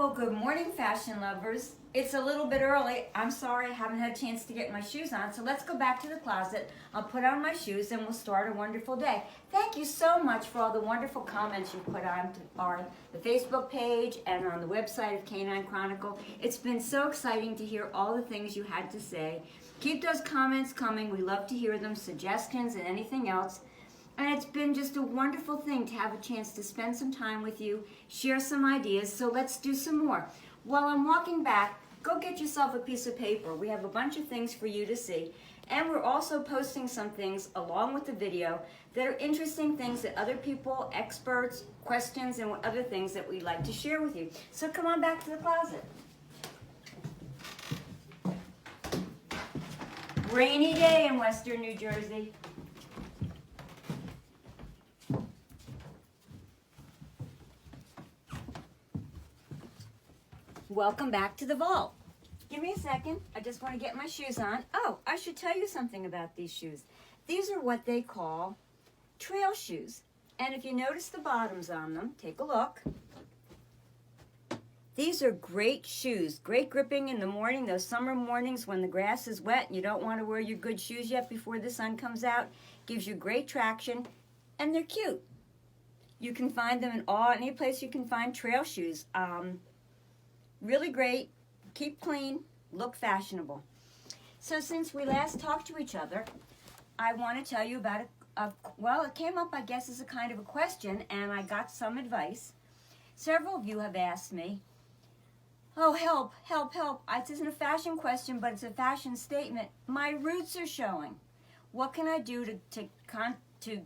Well, good morning, fashion lovers. It's a little bit early. I'm sorry I haven't had a chance to get my shoes on, so let's go back to the closet. I'll put on my shoes and we'll start a wonderful day. Thank you so much for all the wonderful comments you put on the Facebook page and on the website of Canine Chronicle. It's been so exciting to hear all the things you had to say. Keep those comments coming. We love to hear them, suggestions and anything else. And it's been just a wonderful thing to have a chance to spend some time with you, share some ideas, so let's do some more. While I'm walking back, go get yourself a piece of paper. We have a bunch of things for you to see. And we're also posting some things along with the video that are interesting things that other people, experts, questions, and other things that we'd like to share with you. So come on back to the closet. Rainy day in Western New Jersey. Welcome back to the vault. Give me a second. I just want to get my shoes on. Oh, I should tell you something about these shoes. These are what they call trail shoes. And if you notice the bottoms on them, take a look. These are great shoes. Great gripping in the morning, those summer mornings when the grass is wet and you don't want to wear your good shoes yet before the sun comes out. Gives you great traction, and they're cute. You can find them in any place you can find trail shoes. Really great, keep clean, look fashionable. So since we last talked to each other, I want to tell you about well, it came up, I guess, as a kind of a question, and I got some advice. Several of you have asked me, oh, help, help, help. This isn't a fashion question, but it's a fashion statement. My roots are showing. What can I do to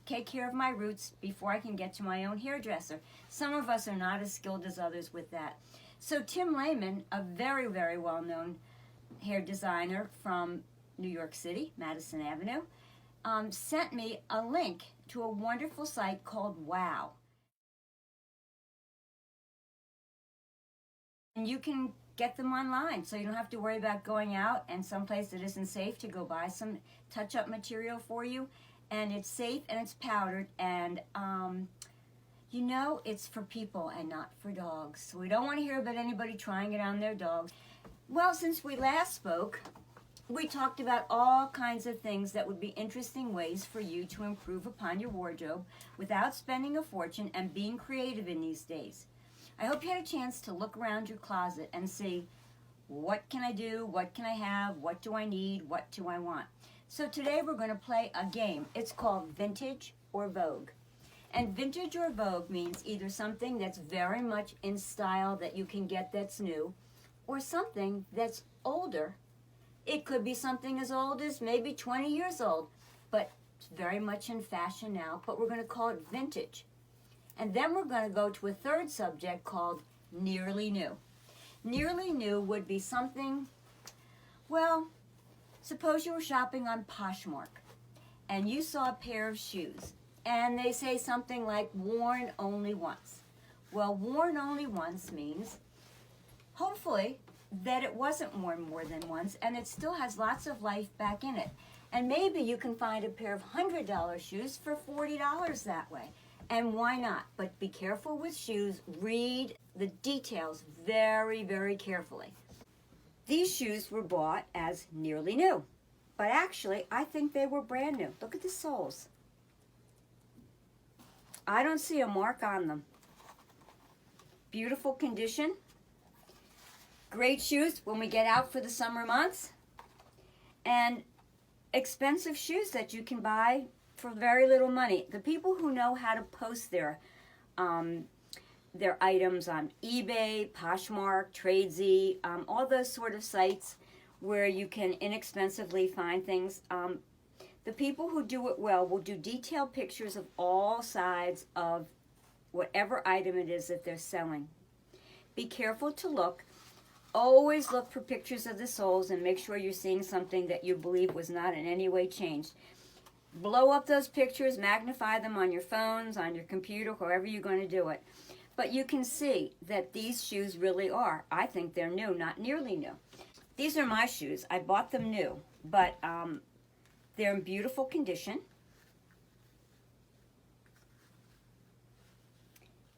take care of my roots before I can get to my own hairdresser? Some of us are not as skilled as others with that. So Tim Lehman, a very, very well-known hair designer from New York City, Madison Avenue, sent me a link to a wonderful site called Wow. And you can get them online, so you don't have to worry about going out and someplace that isn't safe to go buy some touch-up material for you. And it's safe and it's powdered, and you know, it's for people and not for dogs. So we don't want to hear about anybody trying it on their dogs. Well, since we last spoke, we talked about all kinds of things that would be interesting ways for you to improve upon your wardrobe without spending a fortune and being creative in these days. I hope you had a chance to look around your closet and see, what can I do? What can I have? What do I need? What do I want? So today we're going to play a game. It's called Vintage or Vogue. And vintage or Vogue means either something that's very much in style that you can get that's new, or something that's older. It could be something as old as maybe 20 years old, but it's very much in fashion now, but we're going to call it vintage. And then we're going to go to a third subject called nearly new. Nearly new would be something, well, suppose you were shopping on Poshmark and you saw a pair of shoes. And they say something like, worn only once. Well, worn only once means, hopefully, that it wasn't worn more than once, and it still has lots of life back in it. And maybe you can find a pair of $100 shoes for $40 that way. And why not? But be careful with shoes. Read the details very, very carefully. These shoes were bought as nearly new. But actually, I think they were brand new. Look at the soles. I don't see a mark on them. Beautiful condition. Great shoes when we get out for the summer months. And expensive shoes that you can buy for very little money. The people who know how to post their items on eBay, Poshmark, Tradesy, all those sort of sites where you can inexpensively find things. The people who do it well will do detailed pictures of all sides of whatever item it is that they're selling. Be careful to look. Always look for pictures of the soles and make sure you're seeing something that you believe was not in any way changed. Blow up those pictures, magnify them on your phones, on your computer, however you're going to do it. But you can see that these shoes really are. I think they're new, not nearly new. These are my shoes. I bought them new, but they're in beautiful condition.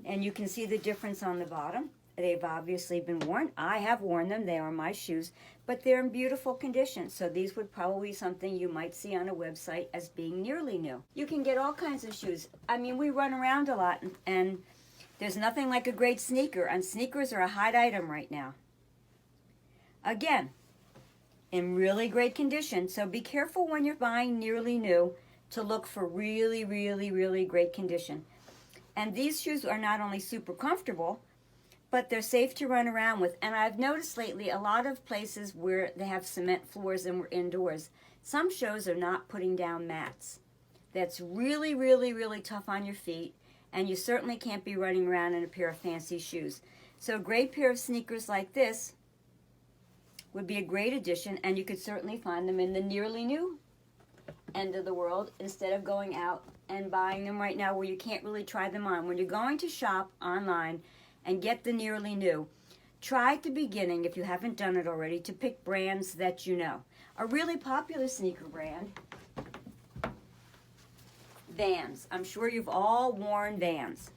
And you can see the difference on the bottom. They've obviously been worn. I have worn them. They are my shoes, but they're in beautiful condition. So these would probably be something you might see on a website as being nearly new. You can get all kinds of shoes. I mean, we run around a lot, and there's nothing like a great sneaker, and sneakers are a hot item right now. Again, in really great condition, so be careful when you're buying nearly new to look for really, really, really great condition. And these shoes are not only super comfortable, but they're safe to run around with. And I've noticed lately a lot of places where they have cement floors and we're indoors, some shows are not putting down mats. That's really, really, really tough on your feet, and you certainly can't be running around in a pair of fancy shoes. So a great pair of sneakers like this would be a great addition, and you could certainly find them in the nearly new end of the world instead of going out and buying them right now where you can't really try them on. When you're going to shop online and get the nearly new, try at the beginning, if you haven't done it already, to pick brands that you know. A really popular sneaker brand, Vans. I'm sure you've all worn Vans.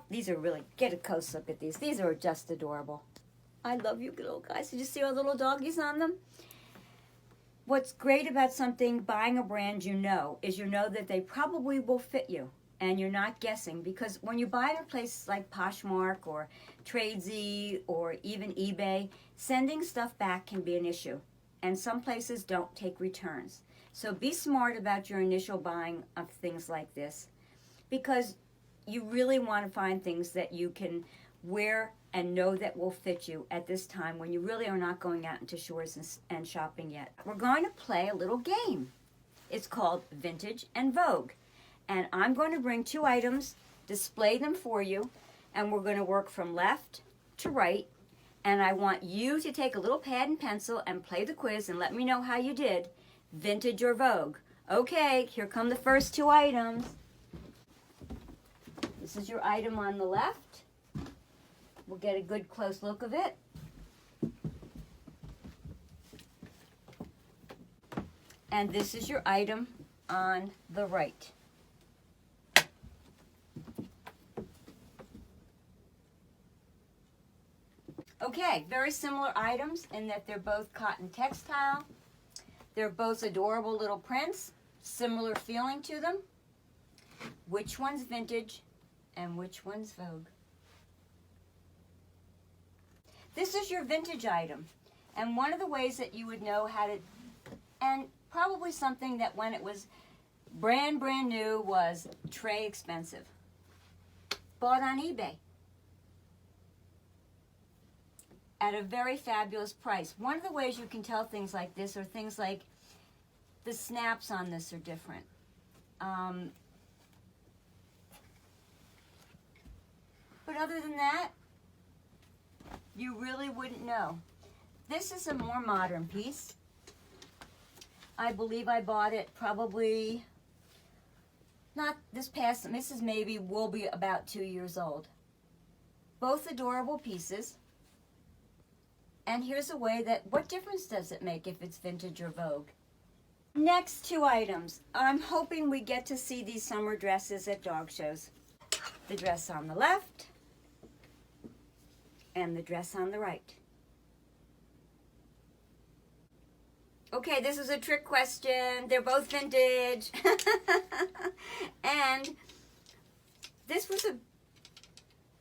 These are really, get a close look at these. These are just adorable. I love you little guys. Did you see all the little doggies on them? What's great about buying a brand you know, is you know that they probably will fit you. And you're not guessing, because when you buy at a place like Poshmark or Tradesy or even eBay, sending stuff back can be an issue. And some places don't take returns. So be smart about your initial buying of things like this, because you really want to find things that you can wear and know that will fit you at this time when you really are not going out into stores and shopping yet. We're going to play a little game. It's called Vintage and Vogue. And I'm going to bring two items, display them for you, and we're going to work from left to right. And I want you to take a little pad and pencil and play the quiz and let me know how you did, vintage or Vogue. Okay, here come the first two items. This is your item on the left. We'll get a good close look of it. And this is your item on the right. Okay, very similar items in that they're both cotton textile. They're both adorable little prints, similar feeling to them. Which one's vintage and which one's Vogue? This is your vintage item. And one of the ways that you would know how to, and probably something that when it was brand new was tray expensive. Bought on eBay. At a very fabulous price. One of the ways you can tell things like this are things like the snaps on this are different. But other than that, you really wouldn't know. This is a more modern piece. I believe I bought it probably not this past, this is maybe will be about 2 years old. Both adorable pieces. And here's a way that, what difference does it make if it's vintage or Vogue? Next two items. I'm hoping we get to see these summer dresses at dog shows. The dress on the left and the dress on the right. Okay, this is a trick question. They're both vintage. And this was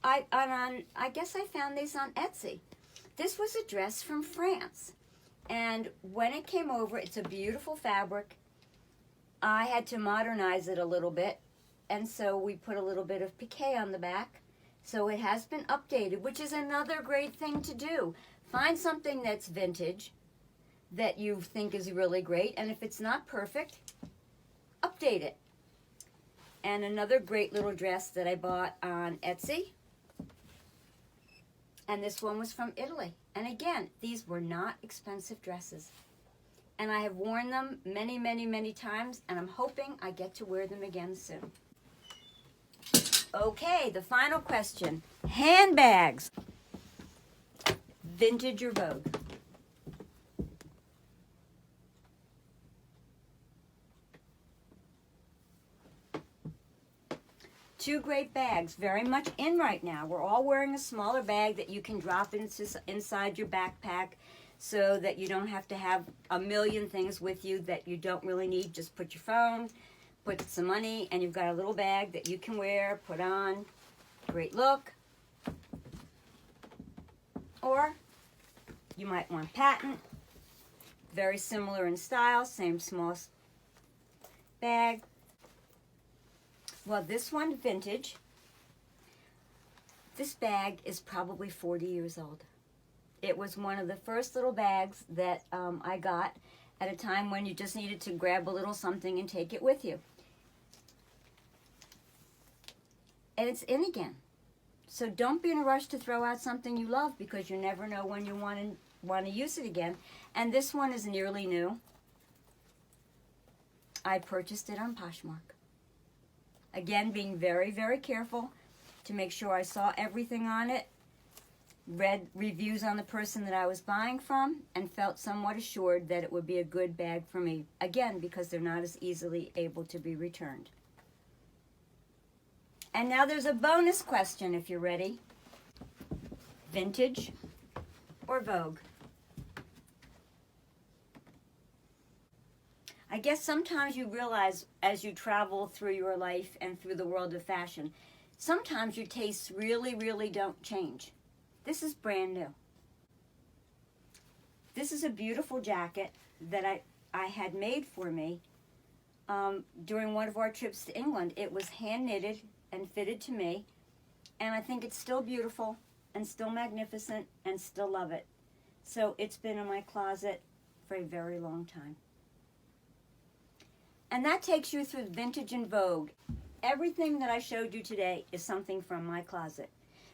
I guess I found these on Etsy. This was a dress from France, and when it came over, it's a beautiful fabric. I had to modernize it a little bit, and so we put a little bit of piqué on the back. So it has been updated, which is another great thing to do. Find something that's vintage that you think is really great, and if it's not perfect, update it. And another great little dress that I bought on Etsy. And this one was from Italy. And again, these were not expensive dresses. And I have worn them many, many, many times, and I'm hoping I get to wear them again soon. Okay, the final question. Handbags. Vintage or Vogue? Two great bags, very much in right now. We're all wearing a smaller bag that you can drop inside your backpack so that you don't have to have a million things with you that you don't really need. Just put your phone, put some money, and you've got a little bag that you can wear, put on. Great look. Or you might want patent. Very similar in style, same small bag. Well, this one, vintage. This bag is probably 40 years old. It was one of the first little bags that I got at a time when you just needed to grab a little something and take it with you. And it's in again. So don't be in a rush to throw out something you love, because you never know when you want to use it again. And this one is nearly new. I purchased it on Poshmark. Again, being very, very careful to make sure I saw everything on it, read reviews on the person that I was buying from, and felt somewhat assured that it would be a good bag for me. Again, because they're not as easily able to be returned. And now there's a bonus question if you're ready. Vintage or Vogue? I guess sometimes you realize as you travel through your life and through the world of fashion, sometimes your tastes really, really don't change. This is brand new. This is a beautiful jacket that I had made for me during one of our trips to England. It was hand knitted and fitted to me, and I think it's still beautiful and still magnificent and still love it. So it's been in my closet for a very long time. And that takes you through vintage and Vogue. Everything that I showed you today is something from my closet.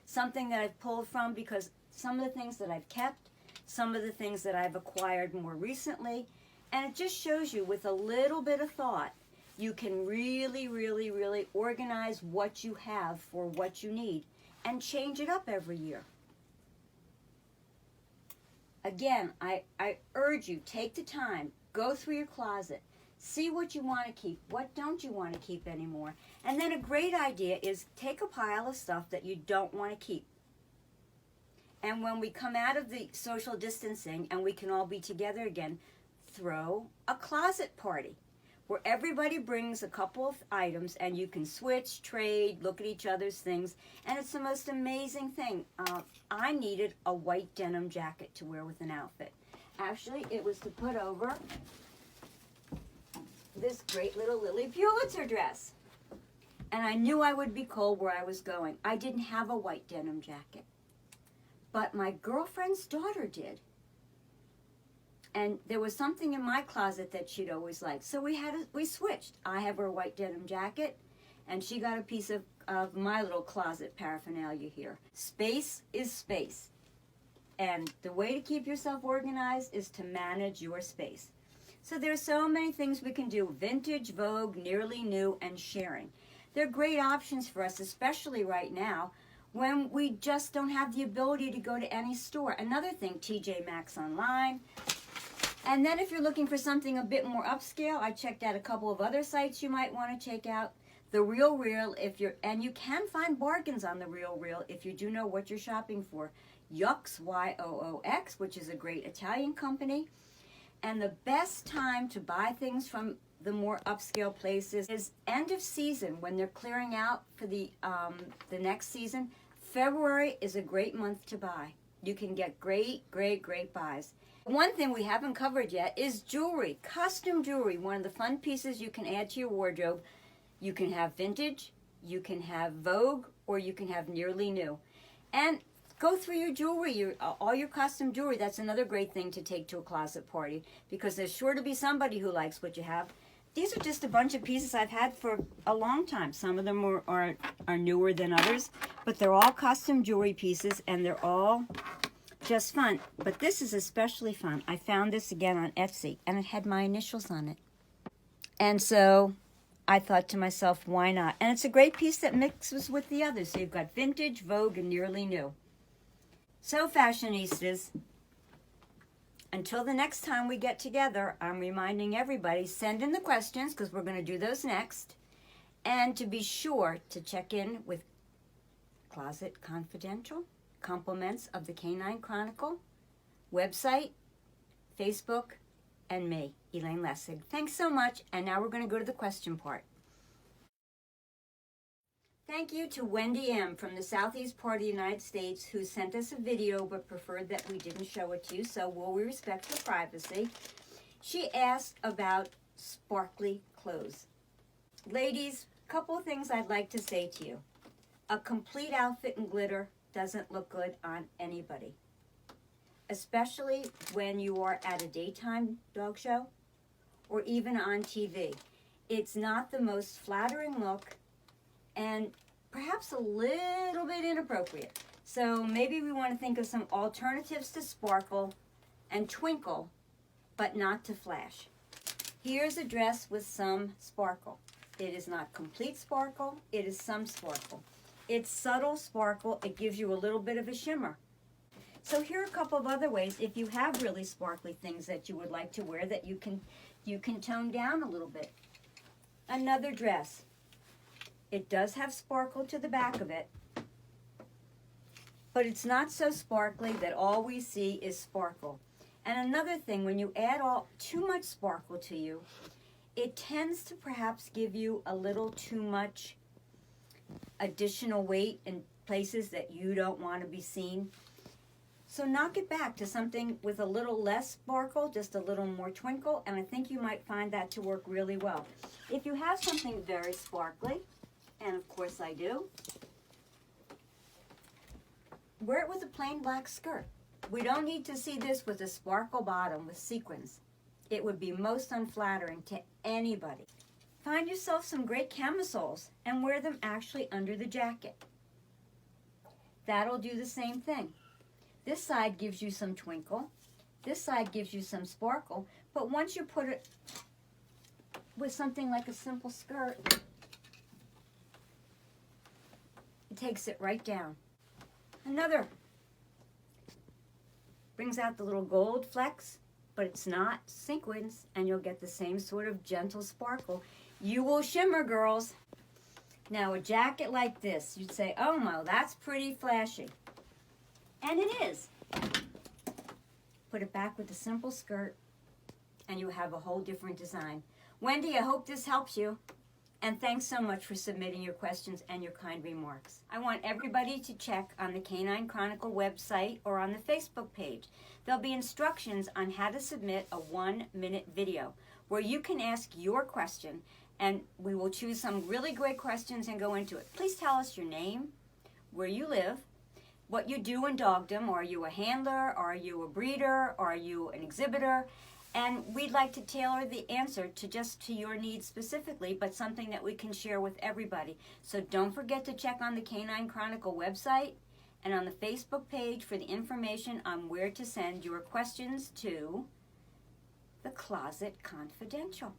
Something that I've pulled from because some of the things that I've kept, some of the things that I've acquired more recently, and it just shows you with a little bit of thought, you can really, really, really organize what you have for what you need and change it up every year. Again, I urge you, take the time, go through your closet, see what you want to keep, what don't you want to keep anymore. And then a great idea is take a pile of stuff that you don't want to keep. And when we come out of the social distancing and we can all be together again, throw a closet party where everybody brings a couple of items and you can switch, trade, look at each other's things. And it's the most amazing thing. I needed a white denim jacket to wear with an outfit. Actually, it was to put over this great little Lily Pulitzer dress. And I knew I would be cold where I was going. I didn't have a white denim jacket, but my girlfriend's daughter did. And there was something in my closet that she'd always liked. So we switched. I have her white denim jacket, and she got a piece of my little closet paraphernalia here. Space is space. And the way to keep yourself organized is to manage your space. So there's so many things we can do. Vintage, Vogue, nearly new, and sharing. They're great options for us, especially right now when we just don't have the ability to go to any store. Another thing, TJ Maxx online. And then if you're looking for something a bit more upscale, I checked out a couple of other sites you might want to check out. The Real Real, and you can find bargains on The Real Real if you do know what you're shopping for. Yoox, Y-O-O-X, which is a great Italian company. And the best time to buy things from the more upscale places is end of season when they're clearing out for the next season. February is a great month to buy. You can get great, great, great buys. One thing we haven't covered yet is jewelry, custom jewelry. One of the fun pieces you can add to your wardrobe. You can have vintage, you can have Vogue, or you can have nearly new. And go through your jewelry, all your custom jewelry. That's another great thing to take to a closet party because there's sure to be somebody who likes what you have. These are just a bunch of pieces I've had for a long time. Some of them are newer than others, but they're all custom jewelry pieces and they're all just fun. But this is especially fun. I found this again on Etsy and it had my initials on it. And so I thought to myself, why not? And it's a great piece that mixes with the others. So you've got vintage, Vogue, and nearly new. So fashionistas, until the next time we get together, I'm reminding everybody, send in the questions because we're going to do those next. And to be sure to check in with Closet Confidential, compliments of the Canine Chronicle, website, Facebook, and me, Elaine Lessig. Thanks so much, and now we're going to go to the question part. Thank you to Wendy M. from the southeast part of the United States who sent us a video but preferred that we didn't show it to you, so will we respect her privacy. She asked about sparkly clothes. Ladies, a couple of things I'd like to say to you. A complete outfit in glitter doesn't look good on anybody, especially when you are at a daytime dog show or even on TV. It's not the most flattering look, and perhaps a little bit inappropriate. So maybe we want to think of some alternatives to sparkle and twinkle, but not to flash. Here's a dress with some sparkle. It is not complete sparkle, it is some sparkle. It's subtle sparkle, it gives you a little bit of a shimmer. So here are a couple of other ways, if you have really sparkly things that you would like to wear, that you can tone down a little bit. Another dress. It does have sparkle to the back of it, but it's not so sparkly that all we see is sparkle. And another thing, when you add too much sparkle to you, it tends to perhaps give you a little too much additional weight in places that you don't want to be seen. So knock it back to something with a little less sparkle, just a little more twinkle, and I think you might find that to work really well. If you have something very sparkly, and of course I do, wear it with a plain black skirt. We don't need to see this with a sparkle bottom with sequins. It would be most unflattering to anybody. Find yourself some great camisoles and wear them actually under the jacket. That'll do the same thing. This side gives you some twinkle. This side gives you some sparkle. But once you put it with something like a simple skirt, it takes it right down. Another brings out the little gold flecks, but it's not sequins, and you'll get the same sort of gentle sparkle. You will shimmer, girls. Now, a jacket like this, you'd say, oh, no, that's pretty flashy. And it is. Put it back with a simple skirt, and you have a whole different design. Wendy, I hope this helps you. And thanks so much for submitting your questions and your kind remarks. I want everybody to check on the Canine Chronicle website or on the Facebook page. There'll be instructions on how to submit a 1-minute video where you can ask your question, and we will choose some really great questions and go into it. Please tell us your name, where you live, what you do in dogdom. Are you a handler? Are you a breeder? Are you an exhibitor? And we'd like to tailor the answer to your needs specifically, but something that we can share with everybody. So don't forget to check on the Canine Chronicle website and on the Facebook page for the information on where to send your questions to the Closet Confidential.